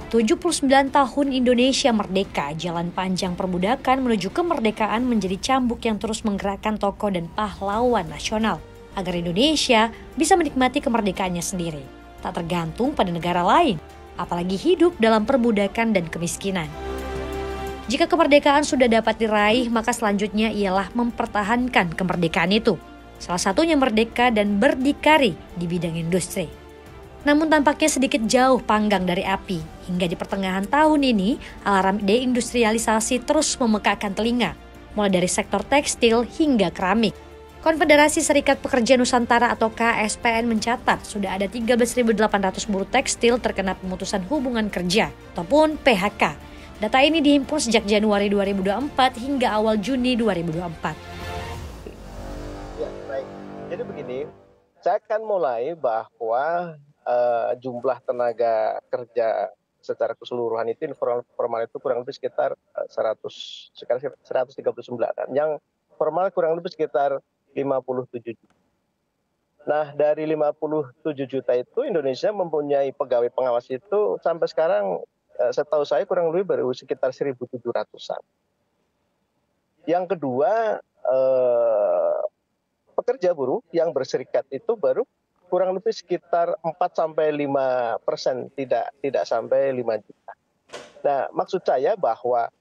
79 tahun Indonesia merdeka, jalan panjang perbudakan menuju kemerdekaan menjadi cambuk yang terus menggerakkan tokoh dan pahlawan nasional agar Indonesia bisa menikmati kemerdekaannya sendiri, tak tergantung pada negara lain, apalagi hidup dalam perbudakan dan kemiskinan. Jika kemerdekaan sudah dapat diraih, maka selanjutnya ialah mempertahankan kemerdekaan itu. Salah satunya merdeka dan berdikari di bidang industri. Namun tampaknya sedikit jauh panggang dari api. Hingga di pertengahan tahun ini, alarm deindustrialisasi terus memekakkan telinga, mulai dari sektor tekstil hingga keramik. Konfederasi Serikat Pekerja Nusantara atau KSPN mencatat sudah ada 13.800 buruh tekstil terkena pemutusan hubungan kerja ataupun PHK. Data ini dihimpun sejak Januari 2024 hingga awal Juni 2024. Ya, baik. Jadi begini, saya akan mulai bahwa jumlah tenaga kerja secara keseluruhan itu informal itu kurang lebih sekitar 139, dan yang formal kurang lebih sekitar 57 juta. Nah, dari 57 juta itu Indonesia mempunyai pegawai pengawas itu sampai sekarang setahu saya kurang lebih baru sekitar 1.700-an. Yang kedua, pekerja buruh yang berserikat itu baru kurang lebih sekitar 4-5%, tidak sampai 5 juta. Nah, maksud saya bahwa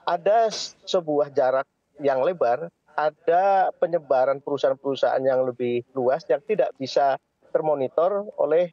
ada sebuah jarak yang lebar, ada penyebaran perusahaan-perusahaan yang lebih luas yang tidak bisa termonitor oleh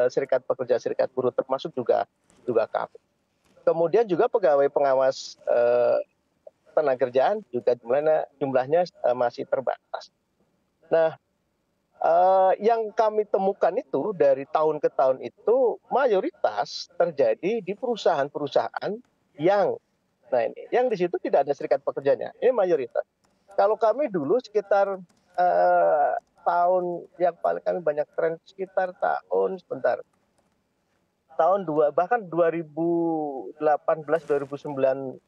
serikat pekerja-serikat buruh, termasuk juga kami. Kemudian juga pegawai pengawas tenaga kerjaan juga jumlahnya masih terbatas. Nah, yang kami temukan itu dari tahun ke tahun itu mayoritas terjadi di perusahaan-perusahaan yang di situ tidak ada serikat pekerjanya. Ini mayoritas. Kalau kami dulu sekitar tahun yang paling kami banyak tren sekitar tahun 2018 2019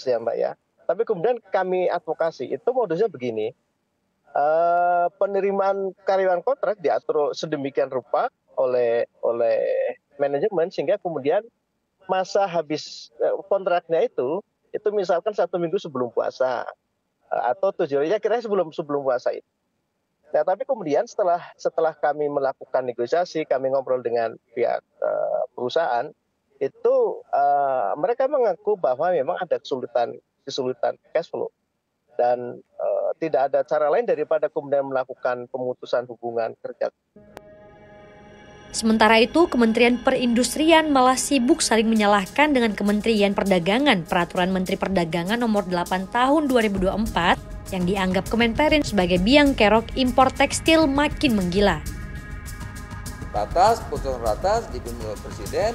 ya Mbak ya. Tapi kemudian kami advokasi itu modusnya begini. Penerimaan karyawan kontrak diatur sedemikian rupa oleh manajemen sehingga kemudian masa habis kontraknya itu misalkan 1 minggu sebelum puasa atau 7 hari, ya kira sebelum puasa itu. Nah, tapi kemudian setelah kami melakukan negosiasi, kami ngobrol dengan pihak perusahaan itu mereka mengaku bahwa memang ada kesulitan cash flow. Dan tidak ada cara lain daripada kemudian melakukan pemutusan hubungan kerja. Sementara itu, Kementerian Perindustrian malah sibuk saling menyalahkan dengan Kementerian Perdagangan Peraturan Menteri Perdagangan Nomor 8 Tahun 2024 yang dianggap Kemenperin sebagai biang kerok impor tekstil makin menggila. Putusan ratas dipimpin oleh Presiden,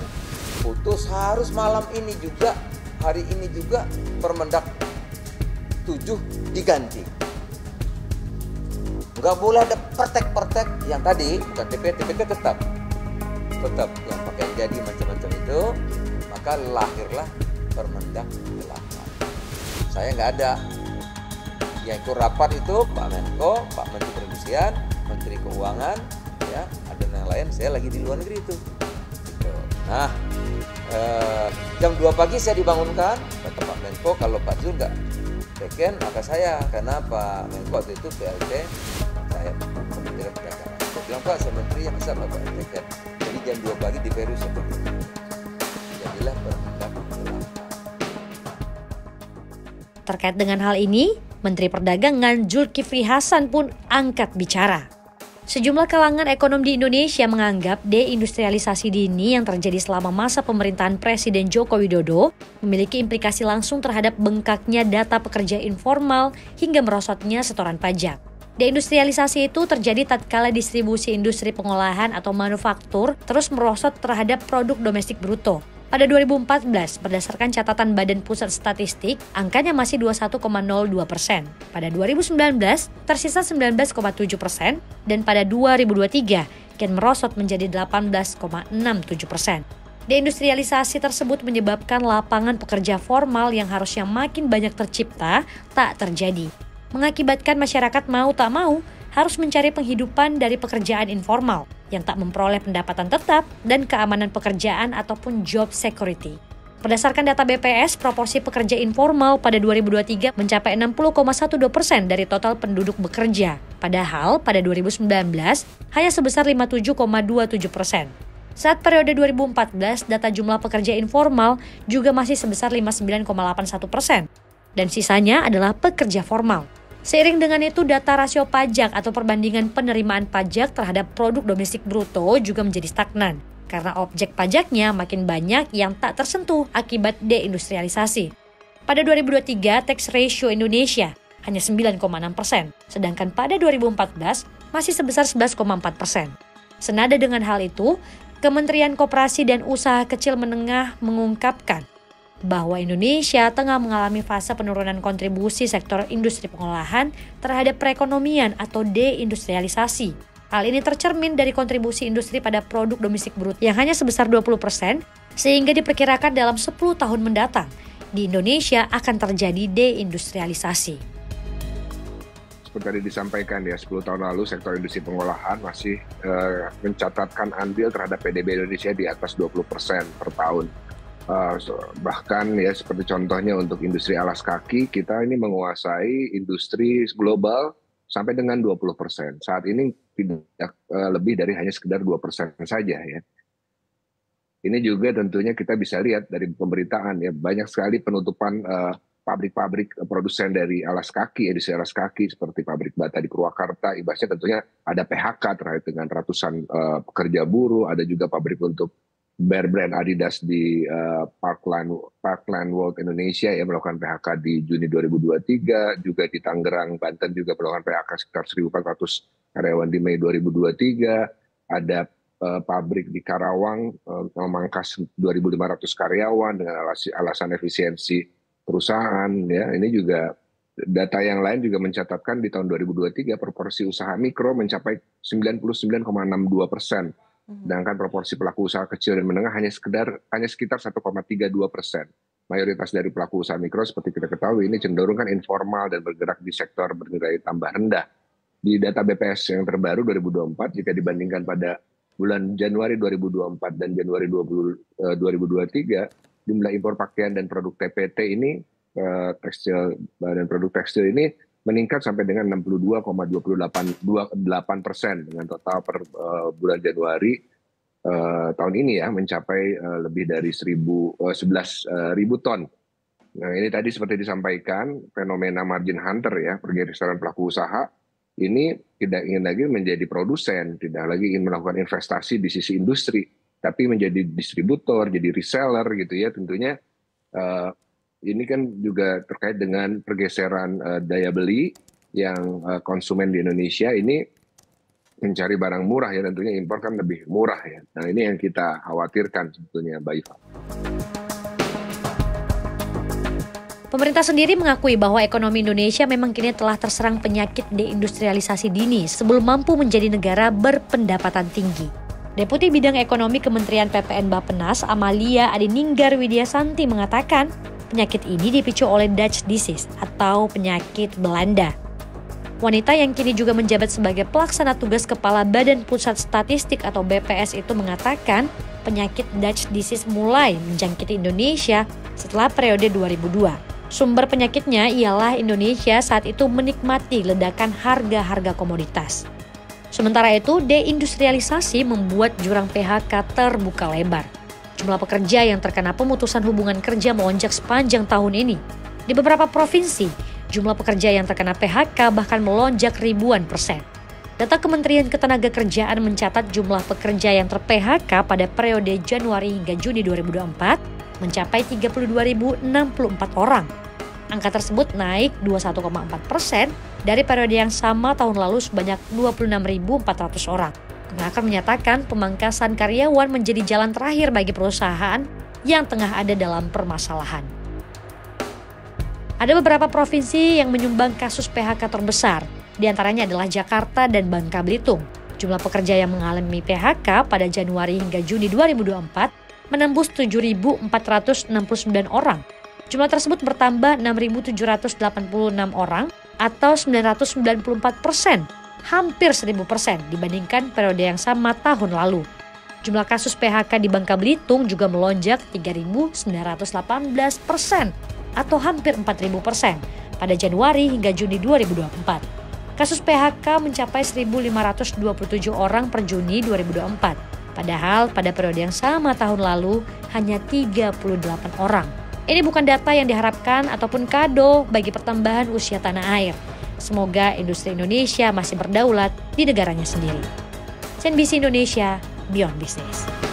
putus harus malam ini juga, hari ini juga Permendak 7 diganti. Nggak boleh ada pertek yang tadi, bukan TPT tetap yang pakai jadi macam-macam itu, maka lahirlah Permendak 8. Saya nggak ada. Yang ikut rapat itu Pak Menko, Pak Menteri Perindustrian, Menteri Keuangan, ya, ada yang lain, saya lagi di luar negeri itu. Nah, jam 2 pagi saya dibangunkan, kata Pak Menko, kalau Pak Zul nggak teken, maka saya, karena Pak Menko waktu itu PLT, saya Kementerian Perdagangan. Saya bilang, Pak, saya menteri yang besar Bapak teken. Jadi jam 2 pagi di Peru seperti itu. Jadilah Permendak 8. Terkait dengan hal ini, Menteri Perdagangan Zulkifli Hasan pun angkat bicara. Sejumlah kalangan ekonom di Indonesia menganggap deindustrialisasi dini yang terjadi selama masa pemerintahan Presiden Joko Widodo memiliki implikasi langsung terhadap bengkaknya data pekerja informal hingga merosotnya setoran pajak. Deindustrialisasi itu terjadi tatkala distribusi industri pengolahan atau manufaktur terus merosot terhadap produk domestik bruto. Pada 2014, berdasarkan catatan Badan Pusat Statistik, angkanya masih 21,02%. Pada 2019, tersisa 19,7%, dan pada 2023, kian merosot menjadi 18,67%. Deindustrialisasi tersebut menyebabkan lapangan pekerja formal yang harusnya makin banyak tercipta, tak terjadi. Mengakibatkan masyarakat mau tak mau harus mencari penghidupan dari pekerjaan informal. yang tak memperoleh pendapatan tetap dan keamanan pekerjaan ataupun job security. Berdasarkan data BPS, proporsi pekerja informal pada 2023 mencapai 60,12% dari total penduduk bekerja. Padahal pada 2019 hanya sebesar 57,27%. Saat periode 2014, data jumlah pekerja informal juga masih sebesar 59,81%. Dan sisanya adalah pekerja formal. Seiring dengan itu, data rasio pajak atau perbandingan penerimaan pajak terhadap produk domestik bruto juga menjadi stagnan karena objek pajaknya makin banyak yang tak tersentuh akibat deindustrialisasi. Pada 2023, tax ratio Indonesia hanya 9,6%, sedangkan pada 2014 masih sebesar 11,4%. Senada dengan hal itu, Kementerian Koperasi dan Usaha Kecil Menengah mengungkapkan bahwa Indonesia tengah mengalami fase penurunan kontribusi sektor industri pengolahan terhadap perekonomian atau deindustrialisasi. Hal ini tercermin dari kontribusi industri pada produk domestik bruto yang hanya sebesar 20%, sehingga diperkirakan dalam 10 tahun mendatang, di Indonesia akan terjadi deindustrialisasi. Seperti tadi disampaikan ya, 10 tahun lalu sektor industri pengolahan masih mencatatkan andil terhadap PDB Indonesia di atas 20% per tahun. Bahkan ya seperti contohnya untuk industri alas kaki, kita ini menguasai industri global sampai dengan 20%. Saat ini tidak lebih dari hanya sekedar 2% saja ya. Ini juga tentunya kita bisa lihat dari pemberitaan ya, banyak sekali penutupan pabrik-pabrik produsen dari alas kaki, industri alas kaki seperti pabrik bata di Purwakarta. Ibaratnya tentunya ada PHK terkait dengan ratusan pekerja buruh, ada juga pabrik untuk brand Adidas di Parkland World Indonesia yang melakukan PHK di Juni 2023, juga di Tangerang, Banten juga melakukan PHK sekitar 1.400 karyawan di Mei 2023, ada pabrik di Karawang memangkas 2.500 karyawan dengan alasan efisiensi perusahaan. Ya, ini juga data yang lain juga mencatatkan di tahun 2023 proporsi usaha mikro mencapai 99,62%. Sedangkan proporsi pelaku usaha kecil dan menengah hanya sekitar 1,32%. Mayoritas dari pelaku usaha mikro seperti kita ketahui ini cenderung kan informal dan bergerak di sektor bernilai tambah rendah. Di data BPS yang terbaru 2024, jika dibandingkan pada bulan Januari 2024 dan Januari 2023, jumlah impor pakaian dan produk TPT ini, tekstil dan produk tekstil ini meningkat sampai dengan 62,28% dengan total per bulan Januari tahun ini ya mencapai lebih dari 11.000 ton. Nah ini tadi seperti disampaikan fenomena margin hunter ya, pergeseran pelaku usaha ini tidak ingin lagi menjadi produsen, tidak lagi ingin melakukan investasi di sisi industri, tapi menjadi distributor, jadi reseller gitu ya. Tentunya ini kan juga terkait dengan pergeseran daya beli yang konsumen di Indonesia ini mencari barang murah ya, tentunya impor kan lebih murah ya. Nah ini yang kita khawatirkan sebetulnya Mbak Iva. Pemerintah sendiri mengakui bahwa ekonomi Indonesia memang kini telah terserang penyakit deindustrialisasi dini sebelum mampu menjadi negara berpendapatan tinggi. Deputi Bidang Ekonomi Kementerian PPN Bappenas Amalia Adininggar Widyasanti mengatakan, penyakit ini dipicu oleh Dutch disease atau penyakit Belanda. Wanita yang kini juga menjabat sebagai pelaksana tugas Kepala Badan Pusat Statistik atau BPS itu mengatakan penyakit Dutch disease mulai menjangkiti Indonesia setelah periode 2002. Sumber penyakitnya ialah Indonesia saat itu menikmati ledakan harga-harga komoditas. Sementara itu, deindustrialisasi membuat jurang PHK terbuka lebar. Jumlah pekerja yang terkena pemutusan hubungan kerja melonjak sepanjang tahun ini. Di beberapa provinsi, jumlah pekerja yang terkena PHK bahkan melonjak ribuan persen. Data Kementerian Ketenagakerjaan mencatat jumlah pekerja yang ter-PHK pada periode Januari hingga Juni 2024 mencapai 32.064 orang. Angka tersebut naik 21,4% dari periode yang sama tahun lalu sebanyak 26.400 orang. Kemenaker menyatakan pemangkasan karyawan menjadi jalan terakhir bagi perusahaan yang tengah ada dalam permasalahan. Ada beberapa provinsi yang menyumbang kasus PHK terbesar, di antaranya adalah Jakarta dan Bangka Belitung. Jumlah pekerja yang mengalami PHK pada Januari hingga Juni 2024 menembus 7.469 orang. Jumlah tersebut bertambah 6.786 orang atau 994% hampir 1000% dibandingkan periode yang sama tahun lalu. Jumlah kasus PHK di Bangka Belitung juga melonjak 3.918% atau hampir 4.000% pada Januari hingga Juni 2024. Kasus PHK mencapai 1.527 orang per Juni 2024. Padahal pada periode yang sama tahun lalu hanya 38 orang. Ini bukan data yang diharapkan ataupun kado bagi pertambahan usia tanah air. Semoga industri Indonesia masih berdaulat di negaranya sendiri. CNBC Indonesia, Beyond Business.